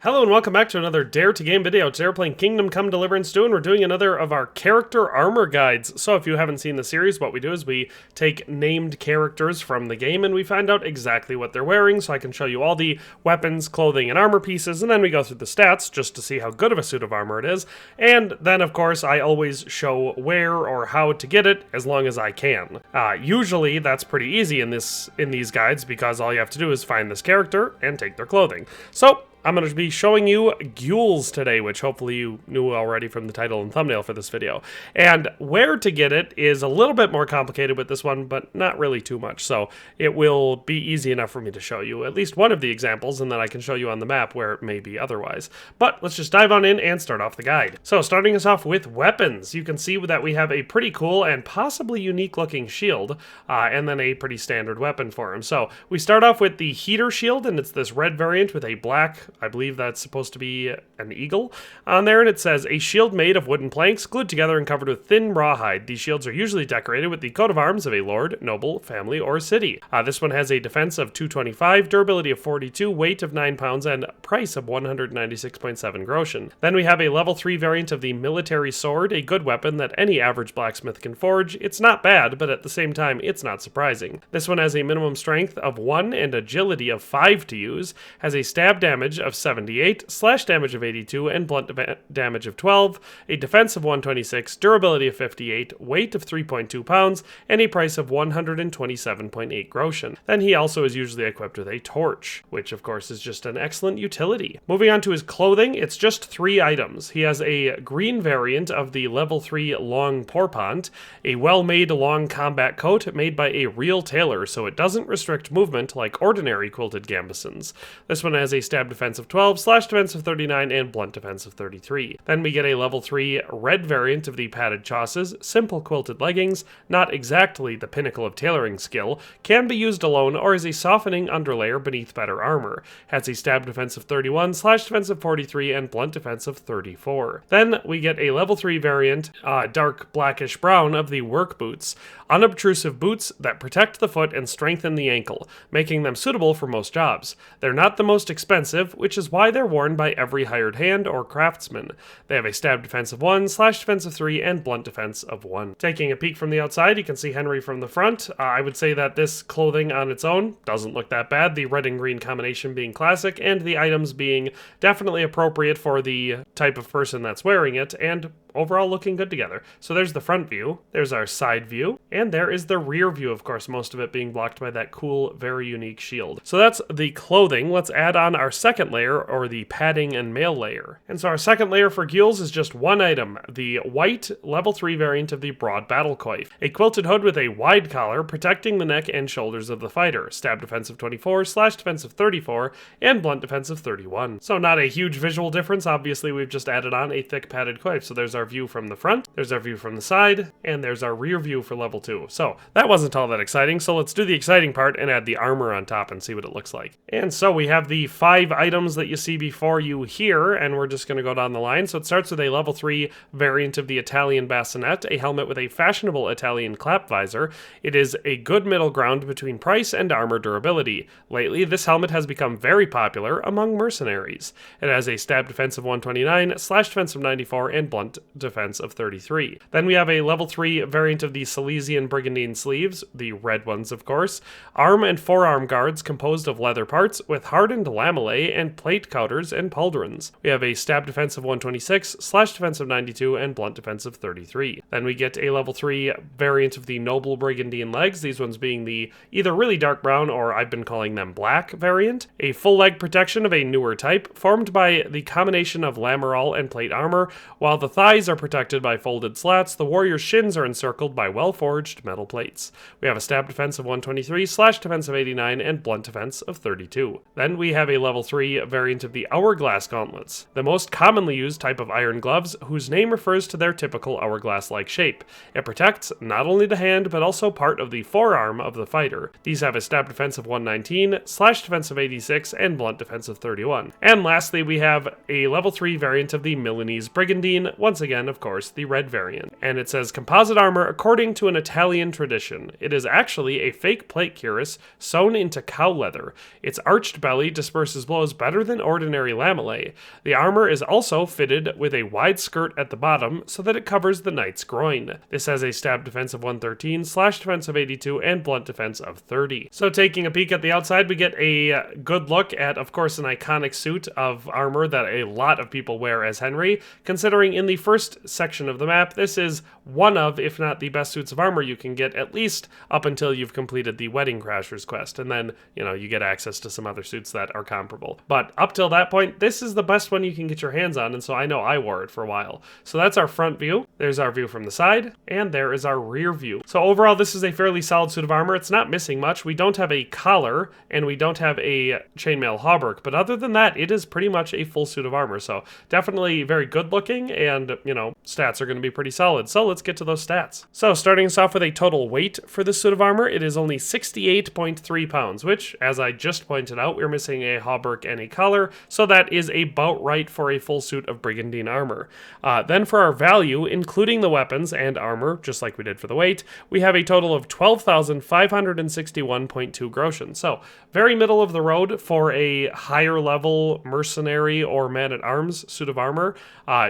Hello and welcome back to another Dare to Game video. Today we're playing Kingdom Come Deliverance 2 and we're doing another of our character armor guides. So if you haven't seen the series, what we do is we take named characters from the game and we find out exactly what they're wearing, so I can show you all the weapons, clothing, and armor pieces, and then we go through the stats just to see how good of a suit of armor it is. And then of course I always show where or how to get it as long as I can. Usually that's pretty easy in these guides because all you have to do is find this character and take their clothing. So I'm going to be showing you Gules today, which hopefully you knew already from the title and thumbnail for this video. And where to get it is a little bit more complicated with this one, but not really too much. So it will be easy enough for me to show you at least one of the examples, and then I can show you on the map where it may be otherwise. But let's just dive on in and start off the guide. So starting us off with weapons, you can see that we have a pretty cool and possibly unique looking shield, and then a pretty standard weapon for him. So we start off with the heater shield, and it's this red variant with a black, I believe that's supposed to be an eagle on there, and it says, a shield made of wooden planks glued together and covered with thin rawhide. These shields are usually decorated with the coat of arms of a lord, noble, family, or city. This one has a defense of 225, durability of 42, weight of 9 pounds, and price of 196.7 groschen. Then we have a level 3 variant of the military sword, a good weapon that any average blacksmith can forge. It's not bad, but at the same time, it's not surprising. This one has a minimum strength of 1 and agility of 5 to use, has a stab damage of 78, slash damage of 82, and blunt damage of 12, a defense of 126, durability of 58, weight of 3.2 pounds, and a price of 127.8 groschen. Then he also is usually equipped with a torch, which of course is just an excellent utility. Moving on to his clothing, it's just 3 items. He has a green variant of the level 3 long porpant, a well-made long combat coat made by a real tailor, so it doesn't restrict movement like ordinary quilted gambesons. This one has a stab defense of 12, slash defense of 39, and blunt defense of 33. Then we get a level 3 red variant of the padded chausses, simple quilted leggings, not exactly the pinnacle of tailoring skill, can be used alone or as a softening underlayer beneath better armor. Has a stab defense of 31, slash defense of 43, and blunt defense of 34. Then we get a level 3 variant, dark blackish brown of the work boots, unobtrusive boots that protect the foot and strengthen the ankle, making them suitable for most jobs. They're not the most expensive, which is why they're worn by every hired hand or craftsman. They have a stab defense of 1, slash defense of 3, and blunt defense of 1. Taking a peek from the outside, you can see Henry from the front. I would say that this clothing on its own doesn't look that bad, the red and green combination being classic, and the items being definitely appropriate for the type of person that's wearing it, and overall looking good together. So there's the front view, there's our side view, and there is the rear view, of course, most of it being blocked by that cool, very unique shield. So that's the clothing. Let's add on our second layer, or the padding and mail layer. And so our second layer for Gules is just one item, the white level 3 variant of the broad battle coif. A quilted hood with a wide collar, protecting the neck and shoulders of the fighter. Stab defense of 24, slash defense of 34, and blunt defense of 31. So not a huge visual difference. Obviously, we've just added on a thick padded coif. So there's our view from the front, there's our view from the side, and there's our rear view for level 2. So that wasn't all that exciting, so let's do the exciting part and add the armor on top and see what it looks like. And so we have the 5 items that you see before you here, and we're just going to go down the line. So it starts with a level 3 variant of the Italian bassinet, a helmet with a fashionable Italian clap visor. It is a good middle ground between price and armor durability. Lately, this helmet has become very popular among mercenaries. It has a stab defense of 129, slash defense of 94, and blunt defense of 33. Then we have a level 3 variant of the Silesian Brigandine sleeves, the red ones of course, arm and forearm guards composed of leather parts with hardened lamellae and plate counters and pauldrons. We have a stab defense of 126, slash defense of 92, and blunt defense of 33. Then we get a level 3 variant of the noble Brigandine legs, these ones being the either really dark brown or I've been calling them black variant. A full leg protection of a newer type, formed by the combination of lameral and plate armor. While the thighs are protected by folded slats, the warrior's shins are encircled by well-forged metal plates. We have a stab defense of 123, slash defense of 89, and blunt defense of 32. Then we have a level 3 variant of the hourglass gauntlets, the most commonly used type of iron gloves, whose name refers to their typical hourglass-like shape. It protects not only the hand, but also part of the forearm of the fighter. These have a stab defense of 119, slash defense of 86, and blunt defense of 31. And lastly, we have a level 3 variant of the Milanese Brigandine, once again again, of course, the red variant. And it says, composite armor according to an Italian tradition. It is actually a fake plate cuirass sewn into cow leather. Its arched belly disperses blows better than ordinary lamellae. The armor is also fitted with a wide skirt at the bottom so that it covers the knight's groin. This has a stab defense of 113, slash defense of 82, and blunt defense of 30. So taking a peek at the outside, we get a good look at, of course, an iconic suit of armor that a lot of people wear as Henry, considering in the first section of the map, this is one of, if not the best suits of armor you can get, at least up until you've completed the Wedding Crashers quest, and then, you know, you get access to some other suits that are comparable. But up till that point, this is the best one you can get your hands on, and so I know I wore it for a while. So that's our front view, there's our view from the side, and there is our rear view. So overall, this is a fairly solid suit of armor. It's not missing much. We don't have a collar, and we don't have a chainmail hauberk, but other than that, it is pretty much a full suit of armor, so definitely very good looking, and, you know, stats are going to be pretty solid. So let's get to those stats. So starting us off with a total weight for this suit of armor, it is only 68.3 pounds, which, as I just pointed out, we're missing a hauberk and a collar, so that is about right for a full suit of Brigandine armor. Then for our value, including the weapons and armor, just like we did for the weight, we have a total of 12,561.2 groschen. So very middle of the road for a higher level mercenary or man-at-arms suit of armor.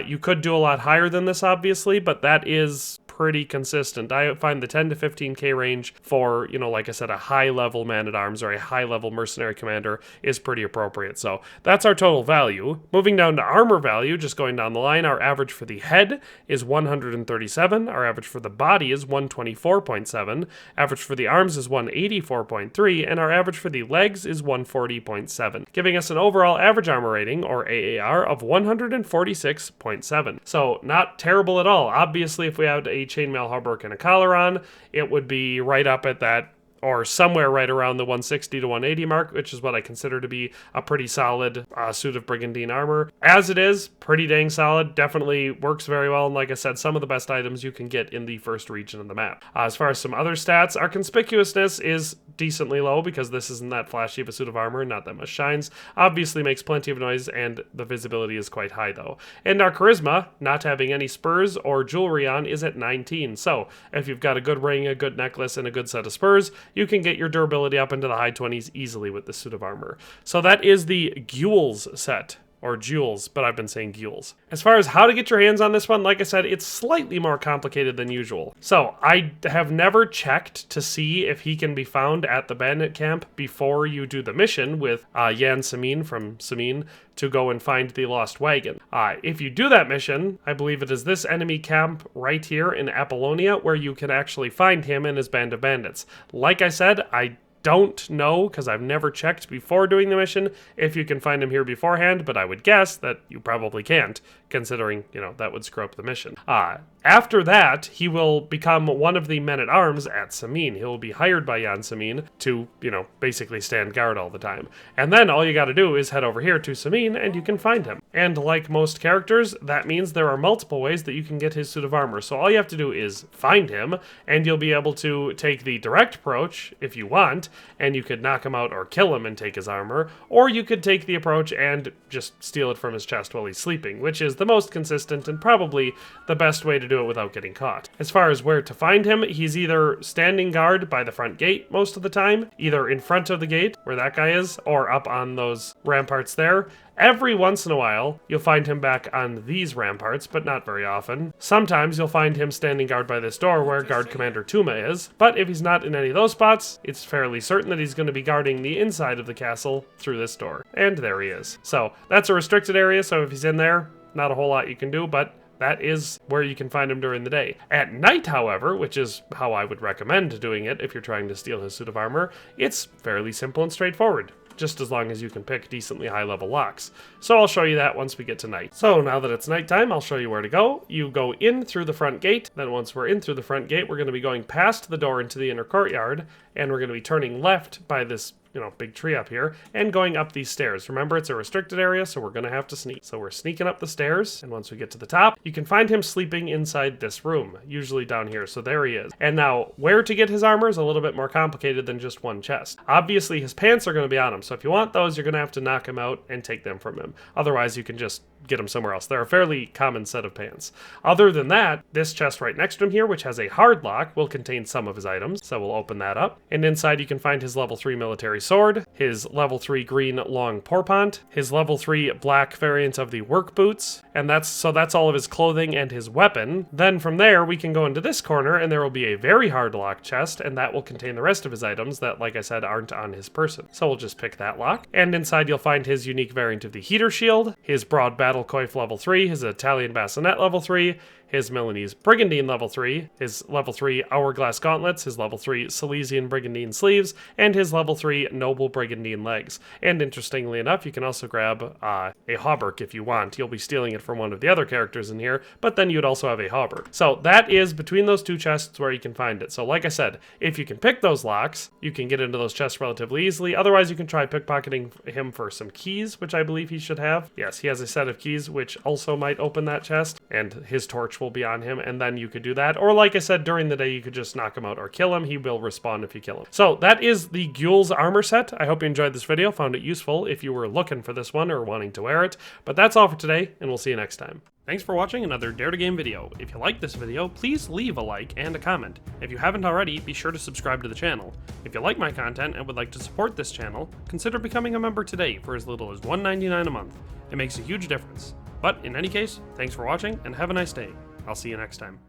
You could do a lot higher than this, obviously, but that is pretty consistent. I find the 10 to 15k range for, you know, like I said, a high-level man-at-arms or a high-level mercenary commander is pretty appropriate. So that's our total value. Moving down to armor value, just going down the line, our average for the head is 137, our average for the body is 124.7, average for the arms is 184.3, and our average for the legs is 140.7, giving us an overall average armor rating, or AAR, of 146.7. So not terrible at all. Obviously, if we had a chainmail hauberk and a collar on, it would be right up at that, or somewhere right around the 160 to 180 mark, which is what I consider to be a pretty solid suit of Brigandine armor. As it is, pretty dang solid, definitely works very well, and like I said, some of the best items you can get in the first region of the map. As far as some other stats, our conspicuousness is decently low because this isn't that flashy of a suit of armor, not that much shines. Obviously makes plenty of noise, and the visibility is quite high though. And our charisma, not having any spurs or jewelry on, is at 19. So if you've got a good ring, a good necklace, and a good set of spurs, you can get your durability up into the high 20s easily with this suit of armor. So that is the Gules set. Or Gules, but I've been saying Gules. As far as how to get your hands on this one, like I said, it's slightly more complicated than usual. So I have never checked to see if he can be found at the bandit camp before you do the mission with Jan Samin from Samin to go and find the lost wagon. If you do that mission, I believe it is this enemy camp right here in Apollonia where you can actually find him and his band of bandits. Like I said, I don't know, because I've never checked before doing the mission, if you can find him here beforehand, but I would guess that you probably can't, considering, you know, that would screw up the mission. After that, he will become one of the men-at-arms at Samin. He'll be hired by Jan Samin to, you know, basically stand guard all the time. And then all you gotta do is head over here to Samin, and you can find him. And like most characters, that means there are multiple ways that you can get his suit of armor. So all you have to do is find him, and you'll be able to take the direct approach, if you want, and you could knock him out or kill him and take his armor, or you could take the approach and just steal it from his chest while he's sleeping, which is the most consistent and probably the best way to do it without getting caught. As far as where to find him, he's either standing guard by the front gate most of the time, either in front of the gate, where that guy is, or up on those ramparts there. Every once in a while, you'll find him back on these ramparts, but not very often. Sometimes you'll find him standing guard by this door where Guard Commander Tuma is, but if he's not in any of those spots, it's fairly certain that he's going to be guarding the inside of the castle through this door. And there he is. So that's a restricted area, so if he's in there, not a whole lot you can do, but that is where you can find him during the day. At night, however, which is how I would recommend doing it if you're trying to steal his suit of armor, it's fairly simple and straightforward, just as long as you can pick decently high-level locks. So I'll show you that once we get to night. So now that it's nighttime, I'll show you where to go. You go in through the front gate, then once we're in through the front gate, we're going to be going past the door into the inner courtyard, and we're going to be turning left by this, you know, big tree up here, and going up these stairs. Remember, it's a restricted area, so we're gonna have to sneak. So we're sneaking up the stairs, and once we get to the top, you can find him sleeping inside this room, usually down here, so there he is. And now, where to get his armor is a little bit more complicated than just one chest. Obviously, his pants are gonna be on him, so if you want those, you're gonna have to knock him out and take them from him. Otherwise, you can just get them somewhere else. They're a fairly common set of pants. Other than that, this chest right next to him here, which has a hard lock, will contain some of his items, so we'll open that up. And inside you can find his level 3 military sword, his level 3 green long porpont, his level 3 black variant of the work boots, and that's all of his clothing and his weapon. Then from there, we can go into this corner, and there will be a very hard lock chest, and that will contain the rest of his items that, like I said, aren't on his person. So we'll just pick that lock. And inside you'll find his unique variant of the heater shield, his broad battle coif level 3, his Italian bassinet level 3, his Milanese Brigandine level 3, his level 3 Hourglass gauntlets, his level 3 Silesian Brigandine sleeves, and his level 3 Noble Brigandine legs. And interestingly enough, you can also grab a hauberk if you want. You'll be stealing it from one of the other characters in here, but then you'd also have a hauberk. So that is between those two chests where you can find it. So like I said, if you can pick those locks, you can get into those chests relatively easily. Otherwise, you can try pickpocketing him for some keys, which I believe he should have. Yes, he has a set of keys, which also might open that chest, and his torch will be on him, and then you could do that. Or like I said, during the day, you could just knock him out or kill him. He will respawn if you kill him. So that is the Gules armor set. I hope you enjoyed this video, found it useful if you were looking for this one or wanting to wear it. But that's all for today, and we'll see you next time. Thanks for watching another Dare to Game video. If you liked this video, please leave a like and a comment. If you haven't already, be sure to subscribe to the channel. If you like my content and would like to support this channel, consider becoming a member today for as little as $1.99 a month. It makes a huge difference. But in any case, thanks for watching and have a nice day. I'll see you next time.